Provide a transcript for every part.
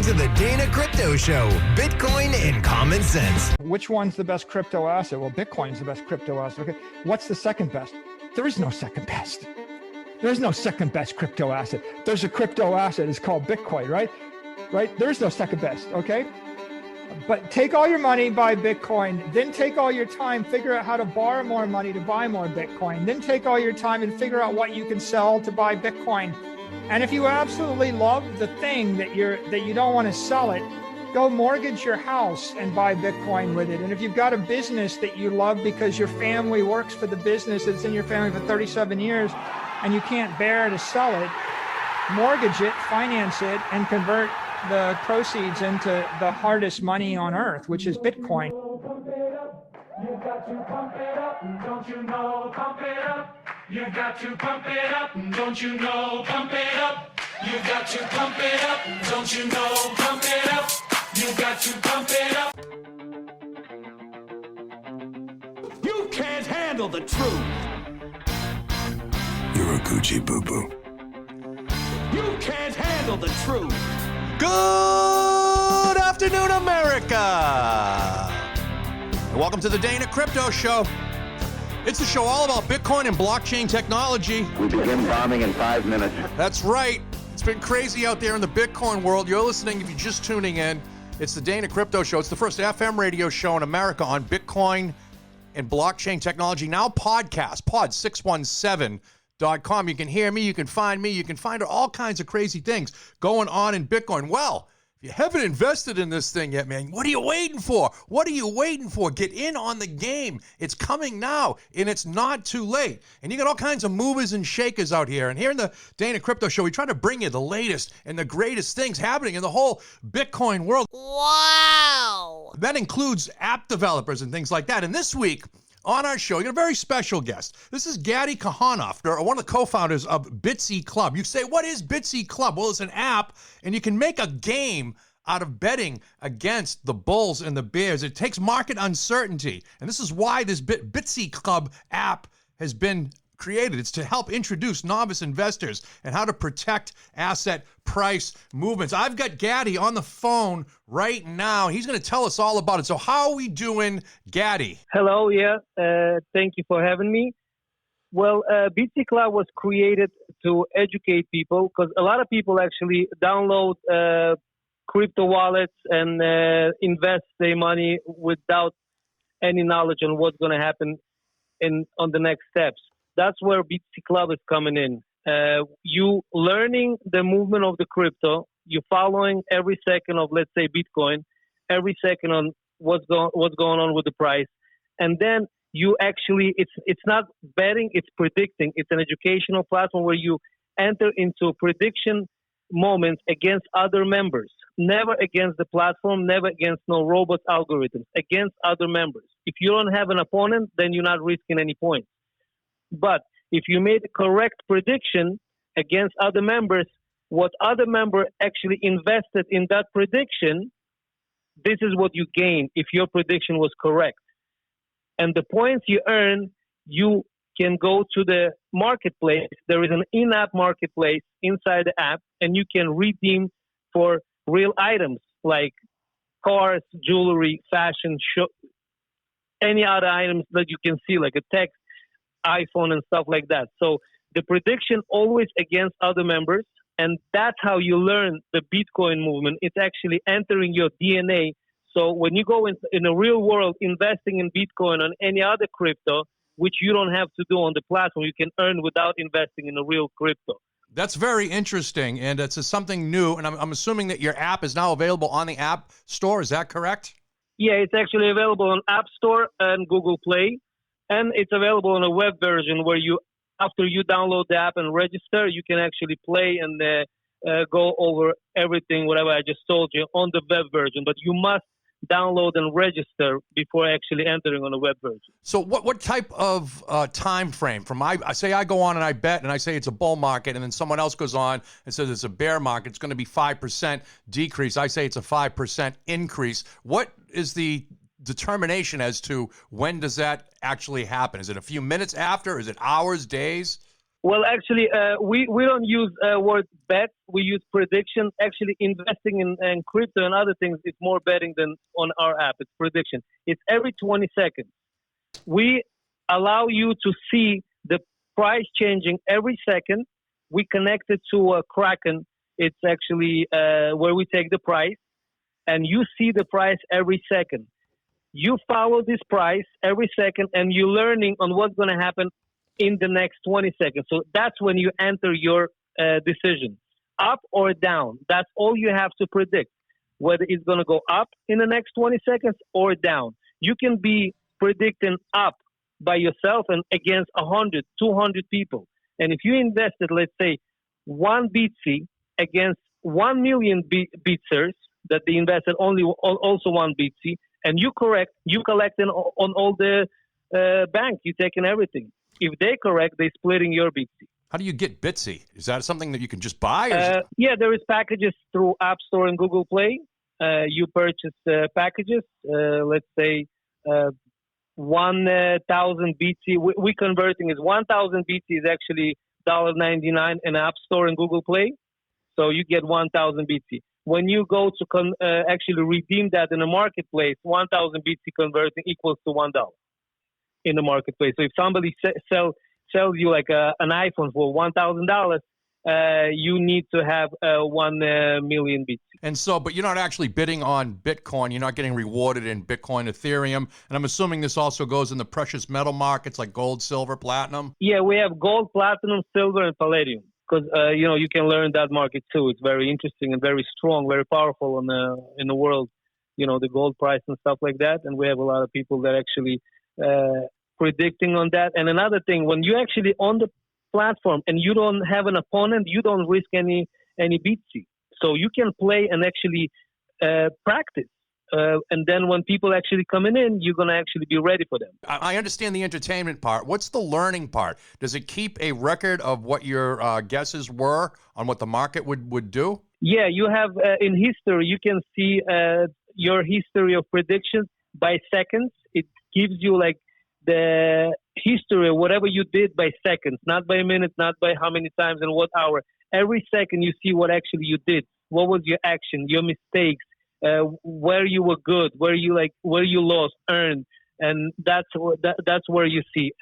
to the Dana Crypto Show, Bitcoin and Common Sense. Which one's the best crypto asset? Well, Bitcoin's the best crypto asset. Okay, what's the second best? There is no second best. There's no second best crypto asset. There's a crypto asset. It's called Bitcoin, right? Right? There's no second best, okay? But take all your money, buy Bitcoin, then take all your time, figure out how to borrow more money to buy more Bitcoin, then take all your time and figure out what you can sell to buy Bitcoin. And if you absolutely love the thing that you don't want to sell it, go mortgage your house and buy Bitcoin with it. And if you've got a business that you love because your family works for the business that's in your family for 37 years and you can't bear to sell it, mortgage it, finance it, and convert the proceeds into the hardest money on earth, which is Bitcoin. You got to pump it up, don't you know? Pump it up. You got to pump it up, don't you know? Pump it up. You got to pump it up, don't you know? Pump it up. You got to pump it up. You can't handle the truth. You're a Gucci boo-boo. You can't handle the truth. Good afternoon, America. And welcome to the Dana Crypto Show. It's a show all about Bitcoin and blockchain technology. We begin bombing in 5 minutes. That's right. It's been crazy out there in the Bitcoin world. You're listening, if you're just tuning in, it's the Dana Crypto Show. It's the first FM radio show in America on Bitcoin and blockchain technology. Now podcast, pod617.com. You can hear me, you can find all kinds of crazy things going on in Bitcoin. Well, if you haven't invested in this thing yet, man, what are you waiting for? What are you waiting for? Get in on the game. It's coming now, and it's not too late. And you got all kinds of movers and shakers out here. And here in the Dana Crypto Show, we try to bring you the latest and the greatest things happening in the whole Bitcoin world. Wow! That includes app developers and things like that. And this week, on our show, you got a very special guest. This is Gady Kohanov, one of the co-founders of Bitsy Club. You say, what is Bitsy Club? Well, it's an app, and you can make a game out of betting against the bulls and the bears. It takes market uncertainty, and this is why this Bitsy Club app has been created. It's to help introduce novice investors and how to protect asset price movements. I've got Gady on the phone right now. He's going to tell us all about it. So how are we doing, Gady? Hello, thank you for having me. Well, Bitcy Club was created to educate people because a lot of people actually download crypto wallets and invest their money without any knowledge on what's going to happen on the next steps. That's where Bitcy Club is coming in. You learning the movement of the crypto. You're following every second of, let's say, Bitcoin, every second on what's going on with the price, and then you actually it's not betting, it's predicting. It's an educational platform where you enter into prediction moments against other members, never against the platform, never against no robot algorithms, against other members. If you don't have an opponent, then you're not risking any points. But if you made a correct prediction against other members, what other member actually invested in that prediction, this is what you gain if your prediction was correct. And the points you earn, you can go to the marketplace. There is an in-app marketplace inside the app, and you can redeem for real items like cars, jewelry, fashion, any other items that you can see, like a text, iPhone and stuff like that. So the prediction always against other members, and that's how you learn the Bitcoin movement. It's actually entering your DNA. So when you go in the real world investing in Bitcoin or any other crypto, which you don't have to do on the platform, you can earn without investing in a real crypto. That's very interesting, and it's something new, and I'm assuming that your app is now available on the App Store. Is that correct? Yeah, it's actually available on App Store and Google Play. And it's available on a web version where after you download the app and register, you can actually play and go over everything, whatever I just told you, on the web version. But you must download and register before actually entering on the web version. So what type of time frame? I say I go on and I bet and I say it's a bull market, and then someone else goes on and says it's a bear market. It's going to be 5% decrease. I say it's a 5% increase. What is the determination as to when does that actually happen? Is it a few minutes after? Is it hours, days? Well, actually, we don't use word bet. We use prediction. Actually, investing in crypto and other things is more betting than on our app. It's prediction. It's every 20 seconds. We allow you to see the price changing every second. We connect it to a Kraken. It's actually where we take the price, and you see the price every second. You follow this price every second, and you're learning on what's going to happen in the next 20 seconds. So that's when you enter your decision, up or down. That's all you have to predict, whether it's going to go up in the next 20 seconds or down. You can be predicting up by yourself and against 100, 200 people. And if you invested, let's say, one Bitsy against 1 million Bitsers that they invested only also one Bitsy, and you collecting on all the bank, you taking everything. If they correct, they splitting your Bitsy. How do you get Bitsy? Is that something that you can just buy? Or yeah, there is packages through App Store and Google Play. You purchase packages, let's say 1,000 Bitsy. We converting is 1,000 Bitsy is actually $1.99 in App Store and Google Play. So you get 1,000 Bitsy. When you go to actually redeem that in the marketplace, 1,000 Bitsy converting equals to $1 in the marketplace. So if somebody sells you like an iPhone for $1,000, you need to have 1 million Bitsy. And so, but you're not actually bidding on Bitcoin. You're not getting rewarded in Bitcoin, Ethereum. And I'm assuming this also goes in the precious metal markets like gold, silver, platinum. Yeah, we have gold, platinum, silver, and palladium. Because, you can learn that market too. It's very interesting and very strong, very powerful in the world, the gold price and stuff like that. And we have a lot of people that actually predicting on that. And another thing, when you actually on the platform and you don't have an opponent, you don't risk any Bitsy. So you can play and actually practice. And then when people actually coming in, you're going to actually be ready for them. I understand the entertainment part. What's the learning part? Does it keep a record of what your guesses were on what the market would do? Yeah, you have in history, you can see your history of predictions by seconds. It gives you like the history of whatever you did by seconds, not by minutes, not by how many times and what hour. Every second you see what actually you did. What was your action, your mistakes, where you were good, where you lost, earned, and that's where you see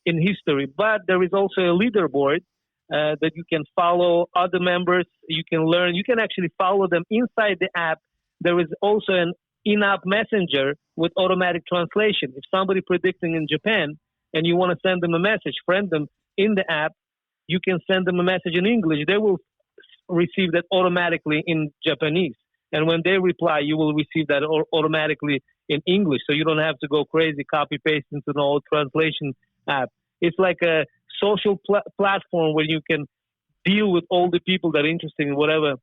in history. But there is also a leaderboard that you can follow other members. You can learn. You can actually follow them inside the app. There is also an in-app messenger with automatic translation. If somebody predicting in Japan and you want to send them a message, friend them in the app, you can send them a message in English. They will receive that automatically in Japanese. And when they reply, you will receive that automatically in English. So you don't have to go crazy, copy paste into an old translation app. It's like a social platform where you can deal with all the people that are interested in whatever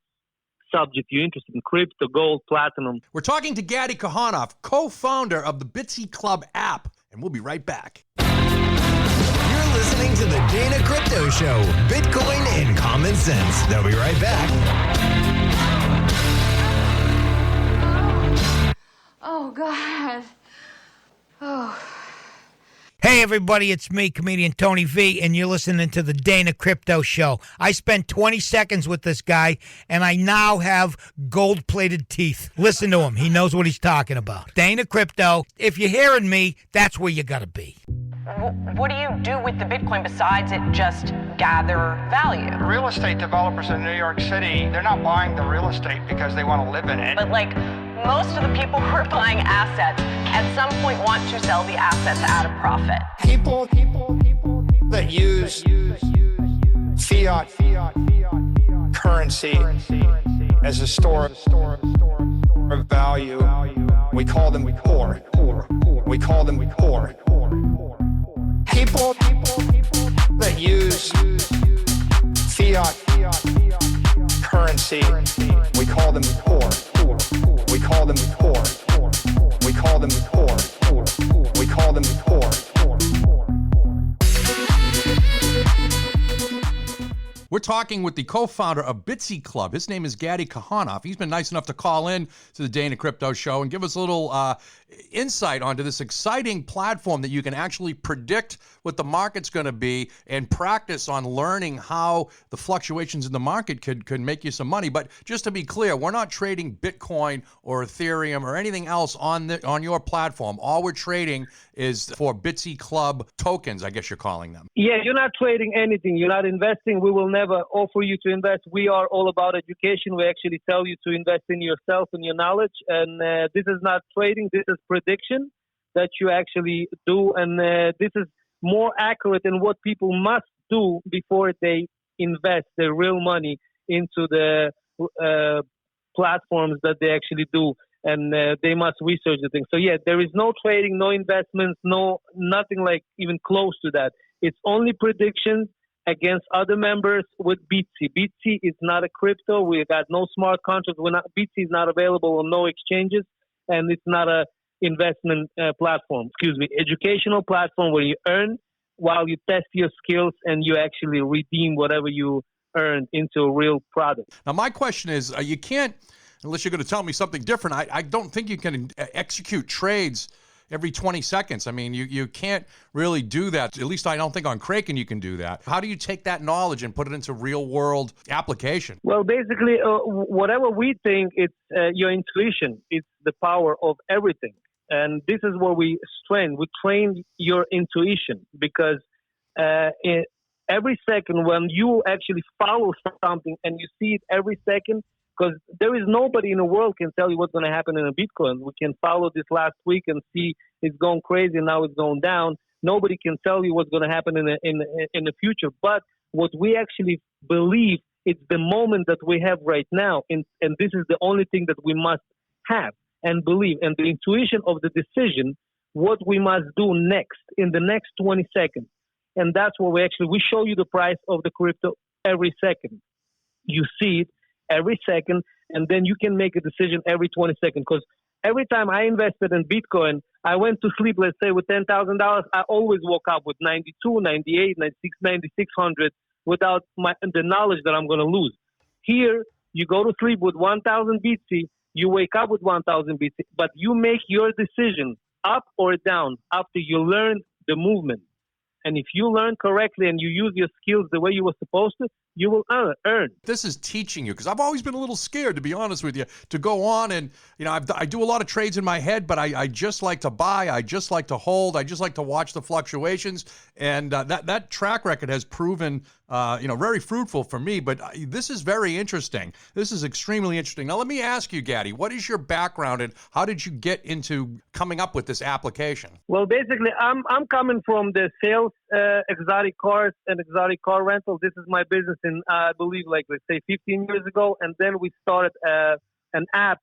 subject you're interested in, crypto, gold, platinum. We're talking to Gady Kohanov, co-founder of the Bitsy Club app, and we'll be right back. You're listening to the Dana Crypto Show, Bitcoin and Common Sense. They'll be right back. Oh, God. Oh. Hey, everybody, it's me, comedian Tony V, and you're listening to the Dana Crypto Show. I spent 20 seconds with this guy, and I now have gold-plated teeth. Listen to him. He knows what he's talking about. Dana Crypto, if you're hearing me, that's where you got to be. What do you do with the Bitcoin besides it just gather value? Real estate developers in New York City, they're not buying the real estate because they want to live in it. But most of the people who are buying assets at some point want to sell the assets at a profit. People that use fiat currency as a store of value, we call them poor. We call them poor. People that use fiat currency, we call them poor. We call them poor. We call them poor. We call them poor. We're talking with the co-founder of Bitsy Club. His name is Gady Kohanov. He's been nice enough to call in to the Dana Crypto Show and give us a little insight onto this exciting platform that you can actually predict what the market's going to be and practice on learning how the fluctuations in the market could make you some money. But just to be clear, we're not trading Bitcoin or Ethereum or anything else on your platform. All we're trading is for Bitsy Club tokens, I guess you're calling them. Yeah, you're not trading anything. You're not investing. We will never offer you to invest. We are all about education. We actually tell you to invest in yourself and your knowledge. And this is not trading. This is prediction that you actually do. And this is more accurate in what people must do before they invest their real money into the platforms that they actually do. And they must research the thing. So, yeah, there is no trading, no investments, nothing like even close to that. It's only predictions against other members with Bitsy. Bitsy is not a crypto. We got no smart contracts. Bitsy is not available on no exchanges, and it's not a investment platform. Educational platform where you earn while you test your skills and you actually redeem whatever you earned into a real product. Now, my question is, you can't, unless you're going to tell me something different, I don't think you can execute trades every 20 seconds. I mean, you can't really do that. At least I don't think on Kraken you can do that. How do you take that knowledge and put it into real-world application? Well, basically, whatever we think, it's your intuition. It's the power of everything. And this is where we train. We train your intuition because every second when you actually follow something and you see it every second, because there is nobody in the world can tell you what's going to happen in a Bitcoin. We can follow this last week and see it's going crazy and now it's going down. Nobody can tell you what's going to happen in the future. But what we actually believe, it's the moment that we have right now. And this is the only thing that we must have and believe. And the intuition of the decision, what we must do next in the next 20 seconds. And that's what we show you the price of the crypto every second. You see it every second, and then you can make a decision every 20 seconds. Because every time I invested in Bitcoin, I went to sleep, let's say, with $10,000. I always woke up with 92, 98, 96, 9600 without the knowledge that I'm going to lose. Here, you go to sleep with 1,000 Bitsy, you wake up with 1,000 Bitsy, but you make your decision up or down after you learn the movement. And if you learn correctly and you use your skills the way you were supposed to, you will earn. This is teaching you, because I've always been a little scared, to be honest with you, to go on and, I do a lot of trades in my head, but I just like to buy, I just like to hold, I just like to watch the fluctuations, and that track record has proven, very fruitful for me, but this is very interesting. This is extremely interesting. Now, let me ask you, Gady, what is your background and how did you get into coming up with this application? Well, basically, I'm coming from the sales, exotic cars and exotic car rental. This is my business in, I believe, let's say 15 years ago. And then we started an app,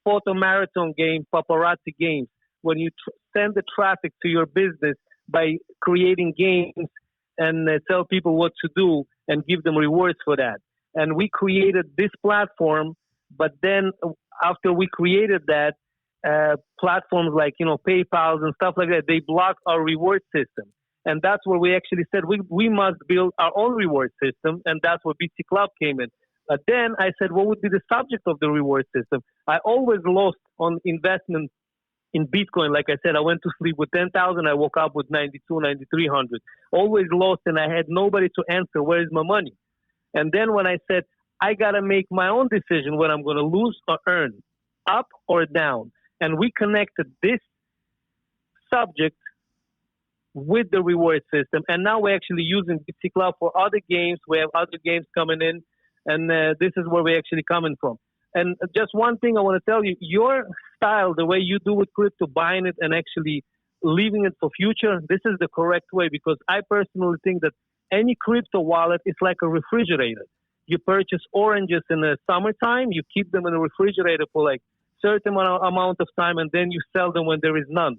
photo marathon game, paparazzi games, when you send the traffic to your business by creating games and tell people what to do and give them rewards for that. And we created this platform, but then after we created that, platforms like, PayPal and stuff like that, they blocked our reward system. And that's where we actually said we must build our own reward system, and that's where Bitcy Club came in. But then I said, what would be the subject of the reward system? I always lost on investment in Bitcoin. Like I said, I went to sleep with 10,000. I woke up with 92, 9,300. Always lost, and I had nobody to answer, where is my money? And then when I said, I got to make my own decision when I'm going to lose or earn, up or down. And we connected this subject with the reward system. And now we're actually using Bitcy Club for other games. We have other games coming in. And this is where we're actually coming from. And just one thing I want to tell you, your style, the way you do with crypto, buying it and actually leaving it for future, this is the correct way, because I personally think that any crypto wallet is like a refrigerator. You purchase oranges in the summertime, you keep them in the refrigerator for like certain amount of time, and then you sell them when there is none.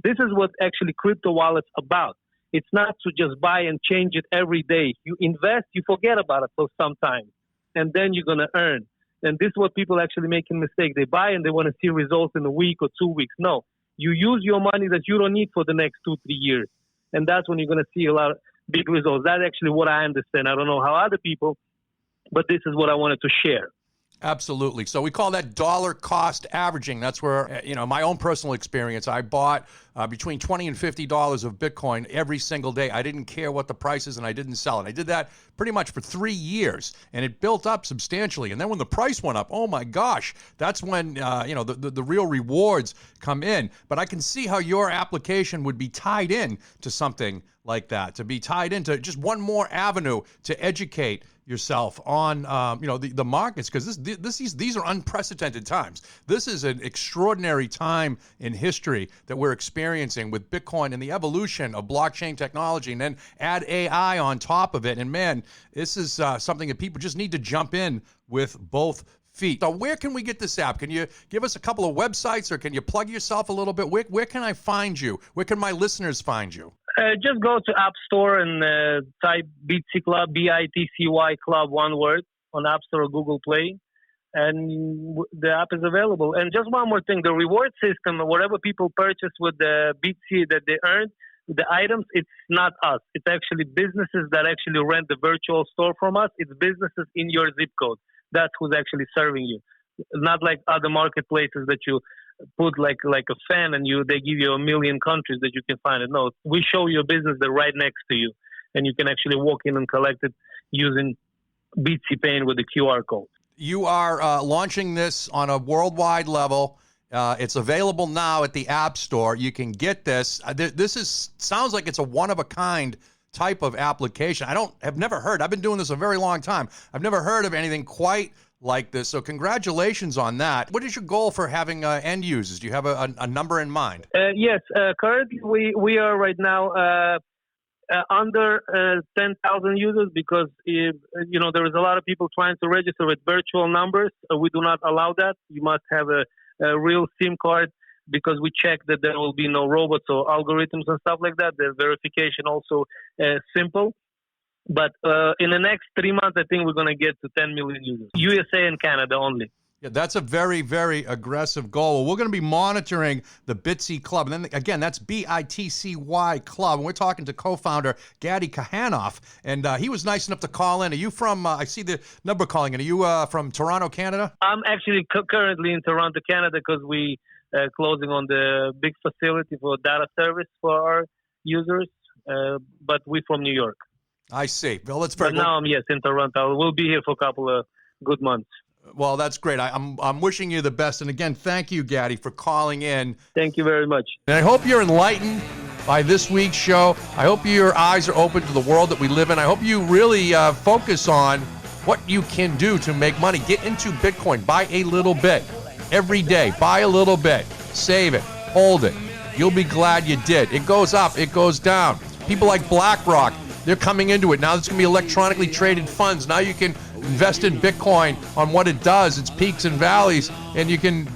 This is what actually crypto wallets about. It's not to just buy and change it every day. You invest, you forget about it for some time, and then you're going to earn. And this is what people actually make a mistake. They buy and they want to see results in a week or 2 weeks. No, you use your money that you don't need for the next 2-3 years. And that's when you're going to see a lot of big results. That's actually what I understand. I don't know how other people, but this is what I wanted to share. Absolutely. So we call that dollar cost averaging. That's where, my own personal experience, I bought between $20 and $50 of Bitcoin every single day. I didn't care what the price is, and I didn't sell it. I did that pretty much for 3 years, and it built up substantially. And then when the price went up, oh my gosh, that's when, the real rewards come in. But I can see how your application would be tied in to something like that, to be tied into just one more avenue to educate yourself on the markets, because these are unprecedented times. This is an extraordinary time in history that we're experiencing with Bitcoin and the evolution of blockchain technology, and then add AI on top of it. And man, this is something that people just need to jump in with both feet. So where can we get this app? Can you give us a couple of websites, or can you plug yourself a little bit? Where can I find you? Where can my listeners find you? Just go to App Store and type Bitsy Club, BITCY Club, one word, on App Store or Google Play, and the app is available. And just one more thing, the reward system, whatever people purchase with the Bitsy that they earned, the items, it's not us. It's actually businesses that actually rent the virtual store from us. It's businesses in your zip code. That's who's actually serving you. Not like other marketplaces that you put like a fan and they give you 1 million countries that you can find it. No, we show you a business that's right next to you, and you can actually walk in and collect it using Bitsy Paying with the QR code. You are launching this on a worldwide level. It's available now at the App Store. You can get this. Sounds like it's a one-of-a-kind type of application. I've never heard. I've been doing this a very long time. I've never heard of anything quite like this. So congratulations on that. What is your goal for having end users? Do you have a number in mind? Yes. Currently, we are right now under 10,000 users, because there is a lot of people trying to register with virtual numbers. We do not allow that. You must have a real SIM card, because we check that there will be no robots or algorithms and stuff like that. The verification also simple. But in the next 3 months, I think we're going to get to 10 million users. USA and Canada only. Yeah, that's a very, very aggressive goal. We're going to be monitoring the Bitcy Club. And then, again, that's BITCY Club. And we're talking to co-founder Gady Kohanov. And he was nice enough to call in. Are you from, I see the number calling in. Are you from Toronto, Canada? I'm actually currently in Toronto, Canada, because we closing on the big facility for data service for our users. But we're from New York. I see. Well, that's very. But now I'm in Toronto. We'll be here for a couple of good months. Well, that's great. I'm wishing you the best. And again, thank you, Gady, for calling in. Thank you very much. And I hope you're enlightened by this week's show. I hope your eyes are open to the world that we live in. I hope you really focus on what you can do to make money. Get into Bitcoin. Buy a little bit every day. Buy a little bit. Save it. Hold it. You'll be glad you did. It goes up. It goes down. People like BlackRock, they're coming into it. Now it's going to be electronically traded funds. Now you can invest in Bitcoin on what it does, its peaks and valleys, and you can,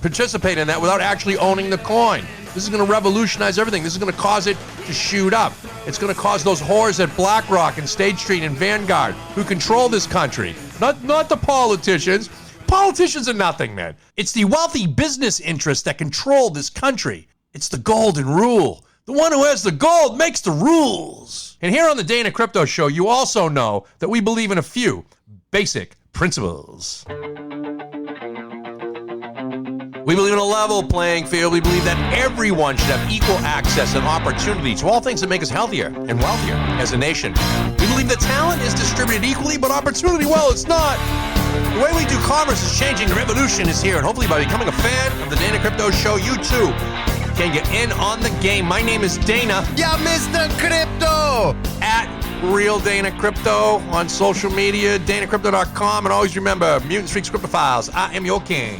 participate in that without actually owning the coin. This is going to revolutionize everything. This is going to cause it to shoot up. It's going to cause those whores at BlackRock and State Street and Vanguard who control this country. Not the politicians. Politicians are nothing, man. It's the wealthy business interests that control this country. It's the golden rule. The one who has the gold makes the rules. And here on the Dana Crypto Show, you also know that we believe in a few basic principles. We believe in a level playing field. We believe that everyone should have equal access and opportunity to all things that make us healthier and wealthier as a nation. We believe that talent is distributed equally, but opportunity, well, it's not. The way we do commerce is changing. The revolution is here. And hopefully by becoming a fan of the Dana Crypto Show, you too can get in on the game. My name is Dana. Yeah, Mr. Crypto. At Real Dana Crypto on social media, danacrypto.com. And always remember, Mutant Freaks Crypto Files. I am your king.